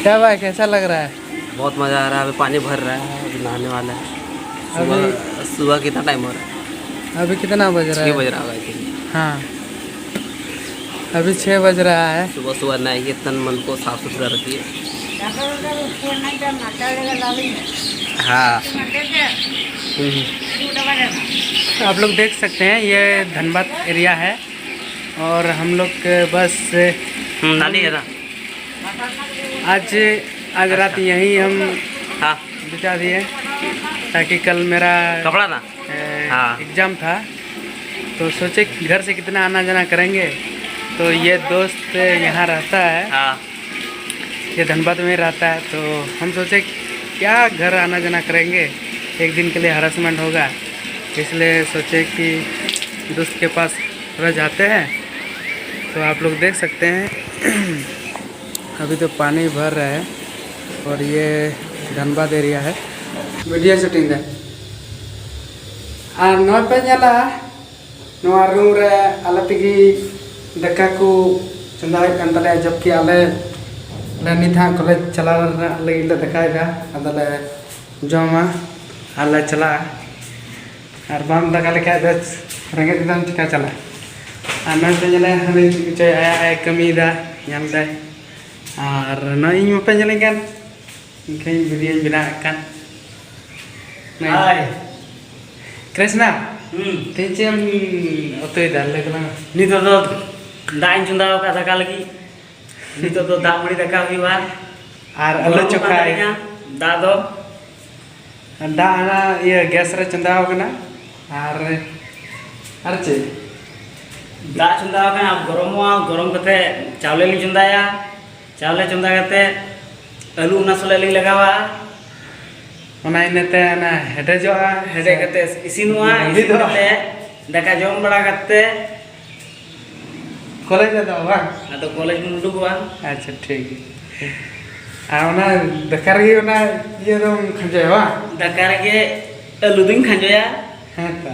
क्या भाई कैसा लग रहा है? बहुत मज़ा आ रहा है। अभी पानी भर रहा है, अभी नहाने वाला है। सुबह कितना टाइम हो रहा है? अभी कितना बज रहा है? 6 बज रहा होगा। हाँ, अभी 6 बज रहा है। सुबह सुबह नहाइए, तन मन को साफ सुथरा रखिए। हाँ, आप लोग देख सकते हैं ये धनबाद एरिया है और हम लोग के बस नाली है ना। आज रात यहीं हम हाँ, बिता दिए ताकि कल मेरा कपड़ा ना। हाँ, एग्ज़ाम था तो सोचे घर से कितना आना जाना करेंगे। तो ये दोस्त यहाँ रहता है, हाँ, ये धनबाद में रहता है, तो हम सोचे क्या घर आना जाना करेंगे, एक दिन के लिए हरासमेंट होगा, इसलिए सोचे कि दोस्त के पास थोड़ा जाते हैं। तो आप लोग देख सकते हैं अभी तो पानी भर रहा है और ये धनबाद एरिया है। वीडियो शूटिंग है और नौ पे जाला नवा रूम रे आले तगी दका को चंदा कान तले जबकि आले निथा कॉलेज चला लगे दकाएगा अदले जमा आले चला और बाम दका लेके बस रेंगे दम चिका चला आना पे जले हमें चाहे आया कमी दा याम दे और ना इन पे जले kan कहीं वीडियो बना kan Hai, Krisna तेचेम अतोय दाले कला nito to dain chunda ka daka lagi. Nito to dak mari daka huiwa. और आलू चोखा Da do दाना ये गैस रे चंदा होगना और चे da chunda ka gorom kate chawle li chunda ya. Chawle chunda kate alu una sole li lagawa. ओना इनते ना हेडे जो Hede kate isinwa isin kate daka jom bada kate college दा बा atau college munduwa. अच्छा ठीक है आ ओना दकर गी ओना ये दम खजे बा Daka rage alu ding khanjo ya. हां ता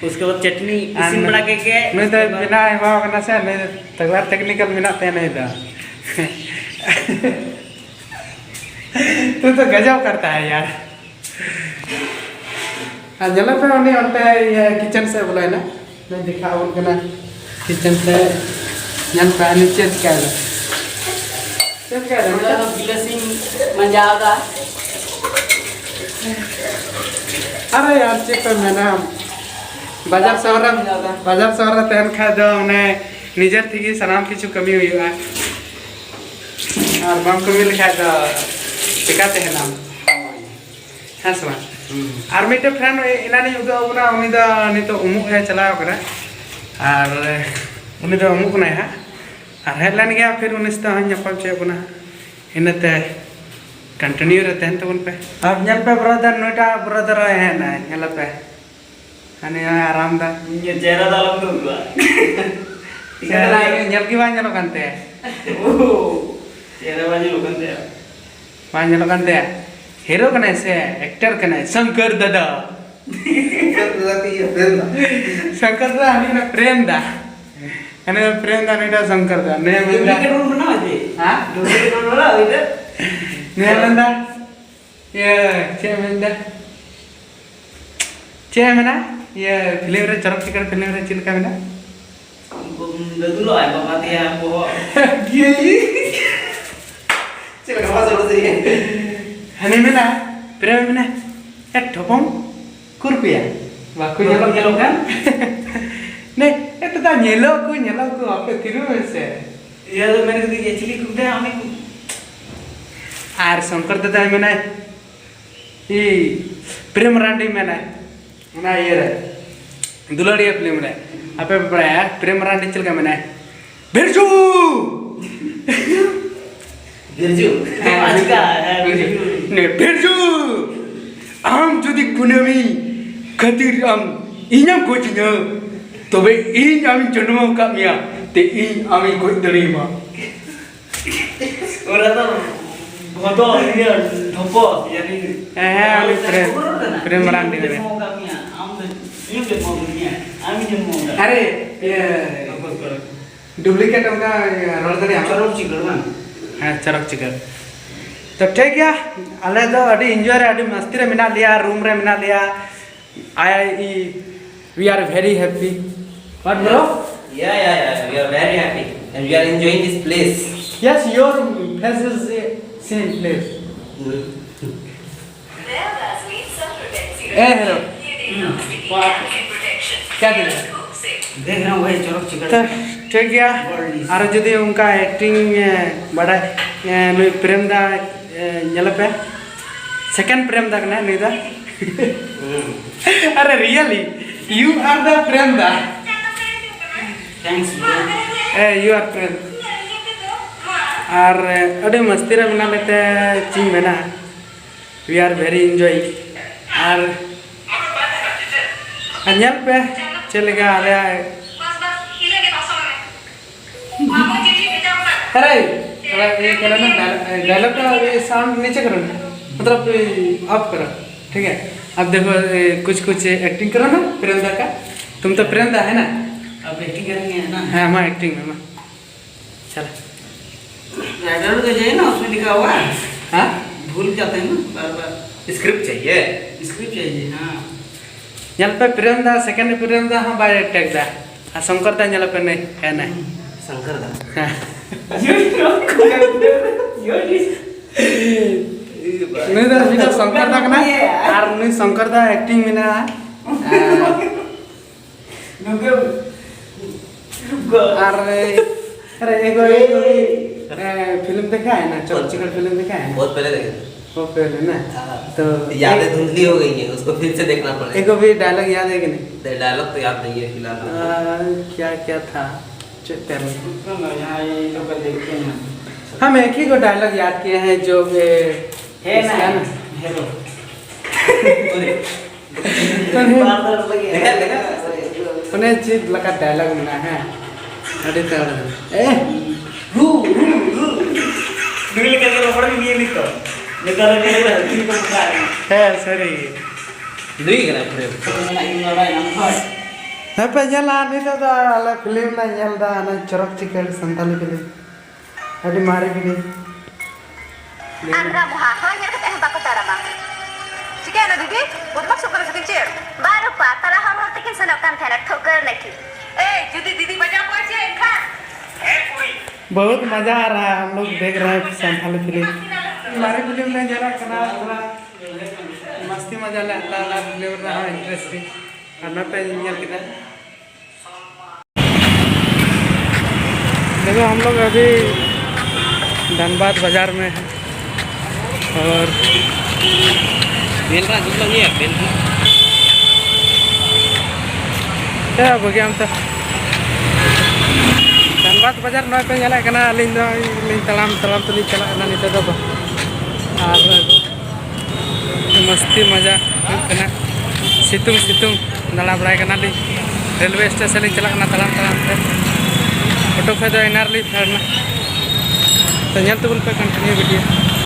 उसके बाद चटनी इसी बड़ा के मैं तो बिना बा कना से नहीं तगड़ा टेक्निकल मिना ते नहीं दा तू तो गजब करता है यार। जला पे उन्हें उनते किचन से बोला है ना, मैं दिखा उनका ना किचन से यहाँ पे नीचे क्या है ब्लेसिंग मजादा। अरे यार चेक कर मैंने बाजार शहर तेन खा दो उन्हें निजर थी कि सनाम किचु कमी हुई है और बम कमी लिखा दो दिखाते हैं नाम हाँ सुना और मेरे फ्रेंड इना नहीं उधर उना उन्हीं दा नहीं तो उमुक है चला होगा और उन्हीं दा उमुक नहीं है और हेडलाइन गया फिर उन्हीं से हम यहाँ पे बना इन्हें ते कंटिन्यू रहते हैं तो उन पे अब यहाँ पे ब्रदर नोटा ब्रदर है ना यहाँ पे अने आराम दा ये चेहरा दालम तो हुआ चेहरा यहाँ की बात जलो करते हैं चेहरा बाजी लोगन दे बात जलो करते हैं हीरो कने से एक्टर कने शंकर दादा शंकर दादा हनी ना प्रेम दा अने प्रेम दा नहीं दा शंकर दा ने डुप्लीकेट रोल बना दे हां डुप्लीकेट रोल बना दे ने बंदा ये चे मना ये फिल्म रे चरक चिकन फिल्म रे चिल का मना ददुलो आय बाबा दिया को चलो कहाँ से बोलते हैं? हनी मना प्रेम मना एक ठोपम कुरपिया वाकु nyelo kan ने itu ता nyelo ku apa tiru से ये तो मैंने कहा एक्चुअली कुछ है हमें आर शंकर दादा मना ई प्रेम रांडी मना ना ये रे दुलाड़िया फिल्म रे आपे बड़ा प्रेम रांडी चल का मना बिरजू ने बिरजू आम जुदी कुनमी खातिर आम इन्याम कोचिंग तबे इन आमी जन्म कामिया ते इन आमी कोई दरीमा orang tuh bodoh dia dopo jadi आमी प्रेम रांडी रे अरे ये डुप्लीकेट उनका रोल करे हम चरक चिकन हाँ चरक चिकन तो ठीक गया आले दो अड़ी एंजॉय रे अड़ी मस्ती रे मिना लिया रूम रे मिना लिया I we are very happy what bro Yeah. We are very happy and we are enjoying this place. Yes your face is same place a hello क्या दिल देख रहा हूँ भाई चौक तो चिकन ठीक गया और जुदी उनका एक्टिंग बड़ा नुई प्रेम दा पे सेकंड प्रेम दा कना नुई दा अरे really you are the Prem दा थैंक्स ब्रो ए यू आर प्रेम और अड़ी मस्ती रे बना लेते चिंग बना वी आर वेरी एंजॉय और अनल पे चलेगा अरे अरे ये करो ना डायलॉग का साउंड नीचे करो ना मतलब ऑफ करो ठीक है अब देखो कुछ कुछ एक्टिंग करो ना प्रेमदा का तुम तो प्रेमदा है ना अब एक्टिंग करेंगे ना हाँ मैं एक्टिंग में मैं चला राइटर तो चाहिए ना उसमें लिखा हुआ है हाँ भूल जाते हैं ना बार बार Script चाहिए. स्क्रिप्ट चाहिए हाँ यहाँ पे प्रेमदा सेकंड प्रेमदा हाँ बाय टेक दा हाँ शंकर दा यहाँ पे नहीं है नहीं शंकर दा. हाँ ये नहीं तो बिना शंकर दा ना और नहीं शंकर दा एक्टिंग में ना और अरे एगो फिल्म देखा है ना चौचिकल फिल्म देखा है ना बहुत पहले देखे थे. वो पहले ना तो यादें धुंधली हो गई हैं, उसको फिर से देखना पड़ेगा. एगो भी डायलॉग याद है कि नहीं डायलॉग तो याद नहीं है फिलहाल. क्या क्या था तेरे यहाँ ये लोग देखते हैं हम एक ही को डायलॉग याद किए हैं जो है ना इसका हेलो देखा देखा. उन्हें चीज लगा डायलॉग मिला है अरे तो ए रू ड्रिल करके रोकड़ में ये लिखो निकाल के हल्की को बुला है सरी नहीं करा फिर. है पे जला नहीं तो अला फिल्म ना जल दा ना चरक चिकल संताली फिल्म अभी मारे भी नहीं Andra muha, hanya kita bako tarama. Jika anak bibi, buat maksud kalau sekecil, baru pak, kalau hamil tikin sanapkan tenar thoker lagi. Jadi didi baca apa aja kan? बहुत मजा आ रहा है हम लोग देख रहे हैं संताली फिल्म हमारे फिल्म में जरा कना थोड़ा मस्ती मजा लेता है फिल्म रहा इंटरेस्टिंग करना पे इंजन कितना देखो हम लोग अभी धनबाद बाजार में हैं और बेलरा जुमला नहीं है बेलरा. क्या हो गया हम तो धनबाद बाजार नौ पे चला करना तलाम तलाम तो चला नीचे तो और मस्ती मजा करना सितुंग सितुंग दाड़ा बड़ा करना रेलवे स्टेशन चला तलाम तलाम पे ऑटो पे तो एनआर ली फेरना तो पे कंटिन्यू वीडियो